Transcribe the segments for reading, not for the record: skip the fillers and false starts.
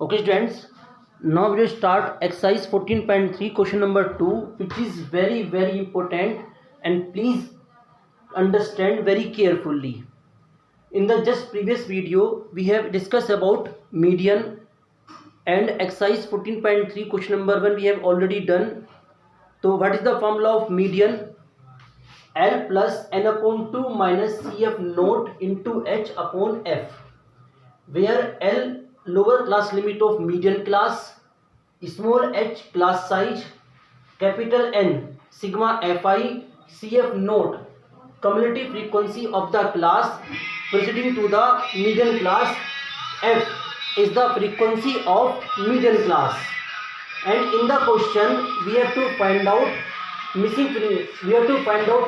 Okay students, now we will start exercise 14.3 question number 2, which is very important, and please understand very carefully. In the just previous video we have discussed about median, and exercise 14.3 question number 1 we have already done. So what is the formula of median? L plus n upon 2 minus CF naught into H upon F, where L lower class limit of median class, small h class size, capital N sigma Fi, CF naught cumulative frequency of the class preceding to the median class, F is the frequency of median class. And in the question we have to find out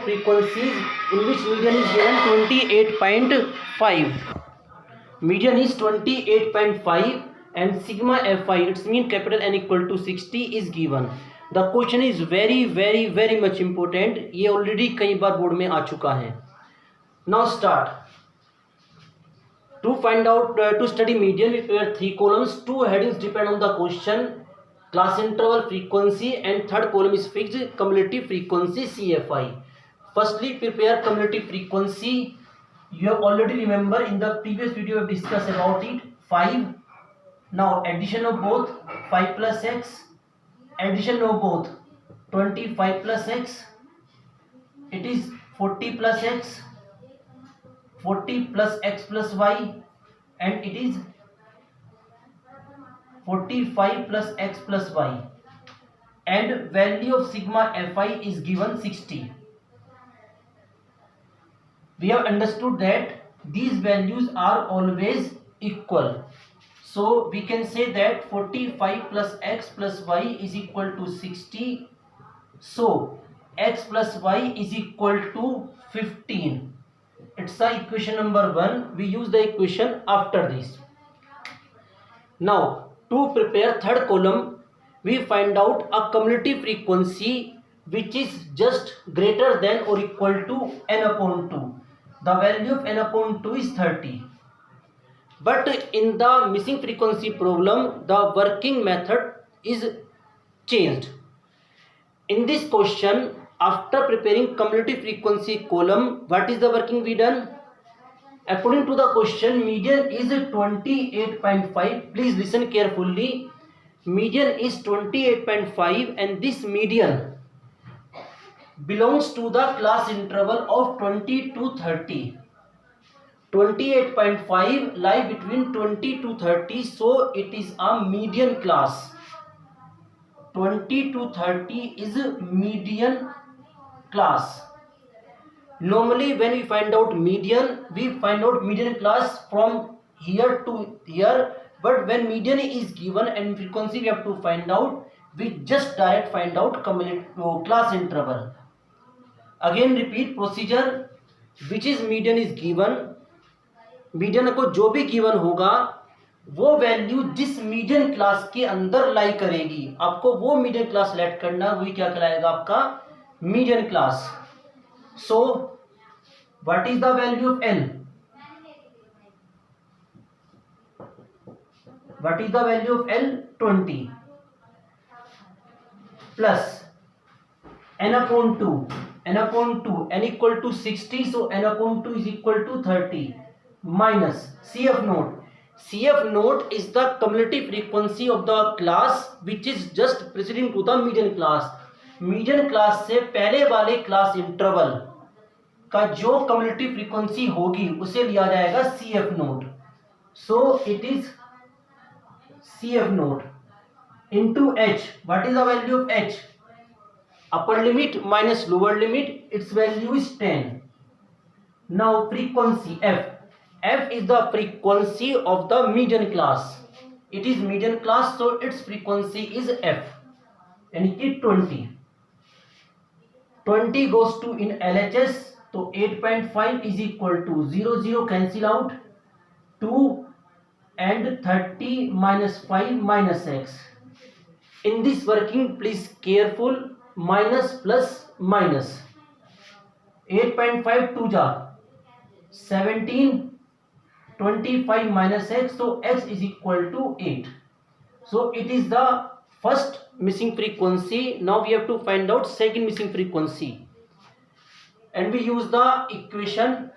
frequencies in which median is given 28.5. Median is 28.5 and sigma Fi, its mean capital N equal to 60 is given. The question is very much important. ये already कई बार board में आ चुका है. Now start. To find out to study median we prepare 3 columns. 2 headings depend on the question: class interval, frequency, and third column is fixed cumulative frequency CFI. Firstly, prepare cumulative frequency. You have already remember in the previous video we have discussed about it. 5. Now addition of both 5 plus x, addition of both 25 plus x, it is 40 plus x, 40 plus x plus y, and it is 45 plus x plus y, and value of sigma Fi is given 60. We have understood that these values are always equal. So we can say that 45 plus x plus y is equal to 60. So x plus y is equal to 15. It's the equation number 1. We use the equation after this. Now to prepare third column, we find out a cumulative frequency which is just greater than or equal to n upon 2. The value of n upon 2 is 30. But in the missing frequency problem, the working method is changed. In this question, after preparing cumulative frequency column, what is the working we done? According to the question, median is 28.5. Please listen carefully. Median is 28.5 and this median belongs to the class interval of 20 to 30. 28.5 lie between 20 to 30, so it is a median class. 20 to 30 is a median class. Normally when we find out median, we find out median class from here to here, but when median is given and frequency we have to find out, we just direct find out class interval. Again repeat procedure. Which is median is given, median को जो भी given होगा वो value जिस median class के अंदर लाई करेगी, आपको वो मीडियन क्लास सेलेक्ट करना, वही क्या कहलाएगा आपका median class. So what is the value of L? What is the value of L? 20 plus n upon 2, n upon 2, n equal to 60, so n upon 2 is equal to 30, minus CF naught. CF naught is the cumulative frequency of the class which is just preceding to the median class. median class से पहले वाले class interval का जो cumulative frequency होगी उसे लिया जाएगा CF naught. So it is CF naught into H. What is the value of H? Upper limit minus lower limit, its value is 10. Now frequency F. F is the frequency of the median class. It is median class, so its frequency is F, and it is 20. 20 goes to in LHS, so 8.5 is equal to 0 cancel out, 2 and 30 minus 5 minus x. In this working, please careful. Minus plus minus 8.5 2 jar 17, 25 minus x, so x is equal to 8. So it is the first missing frequency. Now we have to find out second missing frequency, and we use the equation.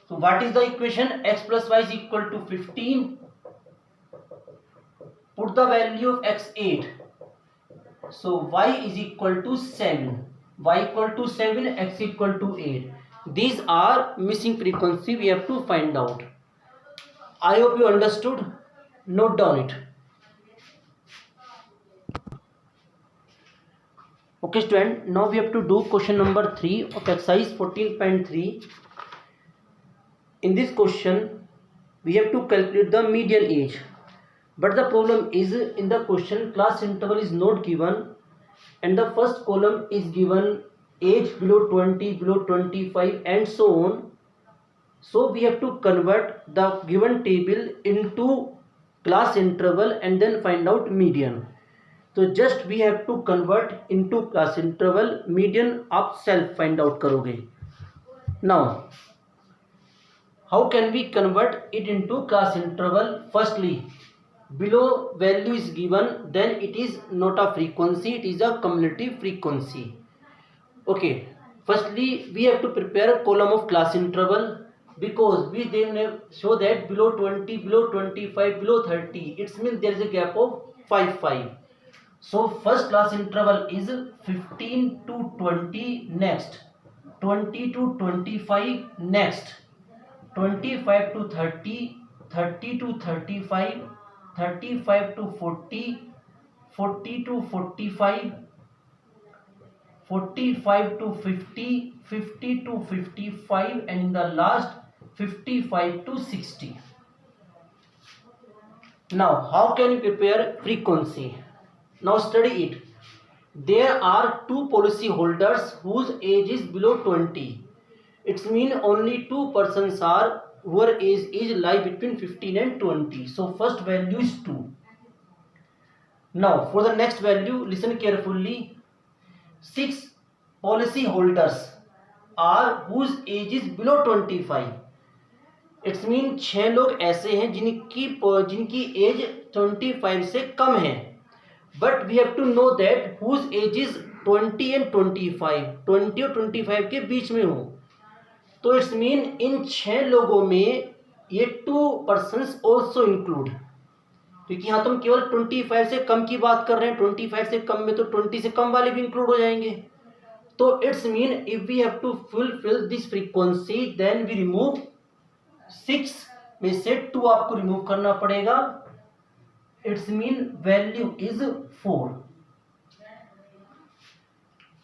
So what is the equation? X plus y is equal to 15. Put the value of x 8. So y is equal to 7. Y equal to 7, x equal to 8. These are missing frequency we have to find out. I hope you understood. Note down it. Okay student, now we have to do question number 3 of exercise 14.3. In this question we have to calculate the median age, but the problem is in the question class interval is not given and the first column is given age below 20, below 25 and so on. So we have to convert the given table into class interval and then find out median. तो just we have to convert into class interval, median आप self find out करोगे. Now how can we convert it into class interval? Firstly below value is given, then it is not a frequency, it is a cumulative frequency. Okay, firstly we have to prepare column of class interval because we then show that below 20, below 25, below 30, it means there is a gap of 5. So first class interval is 15 to 20, next 20 to 25, next 25 to 30, 30 to 35, 35 to 40, 40 to 45, 45 to 50, 50 to 55, and in the last 55 to 60. Now how can you prepare frequency? Now study it. There are two policy holders whose age is below 20. It means only two persons are whose age lie between 15 and 20. So first value is 2. Now for the next value, listen carefully. 6 policy holders are whose age is below 25. It's mean 6 लोग ऐसे हैं जिनकी as 25 से कम है, but we have to know that whose age is 20 and 25, 20 और 25 के बीच में हो. तो इट्स मीन इन 6 लोगों में ये 2 पर्सन्स ऑल्सो इंक्लूड, क्योंकि यहाँ तो हम केवल 25 से कम की बात कर रहे हैं. 25 से कम में तो 20 से कम वाले भी इंक्लूड हो जाएंगे. तो it's mean if we have to fulfil this frequency then we remove 6 में से 2 आपको रिमूव करना पड़ेगा. It's mean value is 4.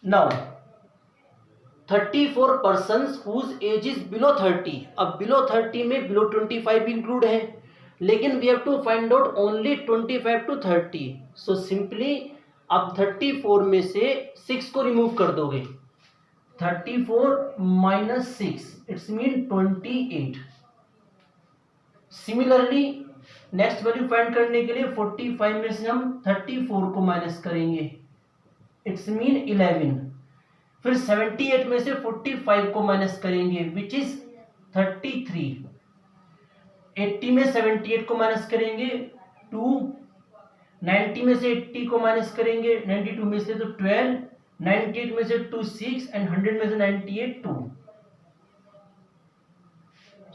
Now 34 persons whose age is below 30. अब बिलो 30 में बिलो 25 भी इंक्लूड है, लेकिन we have to find out only 25 to 30. So simply आप 34 में से 6 को रिमूव कर दोगे. 34 minus 6, it's mean 28. Similarly next value find करने के लिए 45 में से हम 34 को माइनस करेंगे, इट्स मीन 11. फिर 78 में से 45 को माइनस करेंगे विच इज 33. 80 में 78 को माइनस करेंगे 2. 90 में से 80 को माइनस करेंगे 92 में से तो 12. 98 में से 2 6 एंड 100 में से 98 2.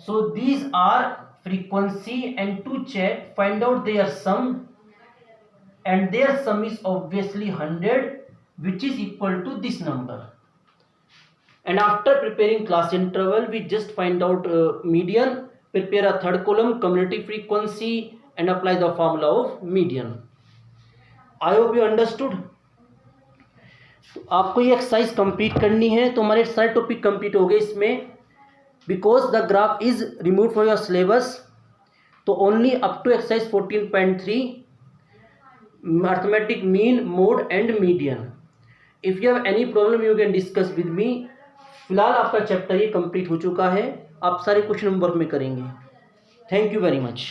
So these are frequency, and to check find out their sum, and their sum is obviously 100, which is equal to this number. And after preparing class interval we just find out median, prepare a third column cumulative frequency and apply the formula of median. I hope you understood. तो आपको ये exercise complete करनी है, तो हमारे सारे topic complete हो गए इसमें. Because the graph is remove from your syllabus, तो only up to exercise 14.3 arithmetic mean, mode and median. If you have any problem you can discuss with me. फिलहाल आपका चैप्टर ये कंप्लीट हो चुका है, आप सारे क्वेश्चन होमवर्क में करेंगे. Thank you very much.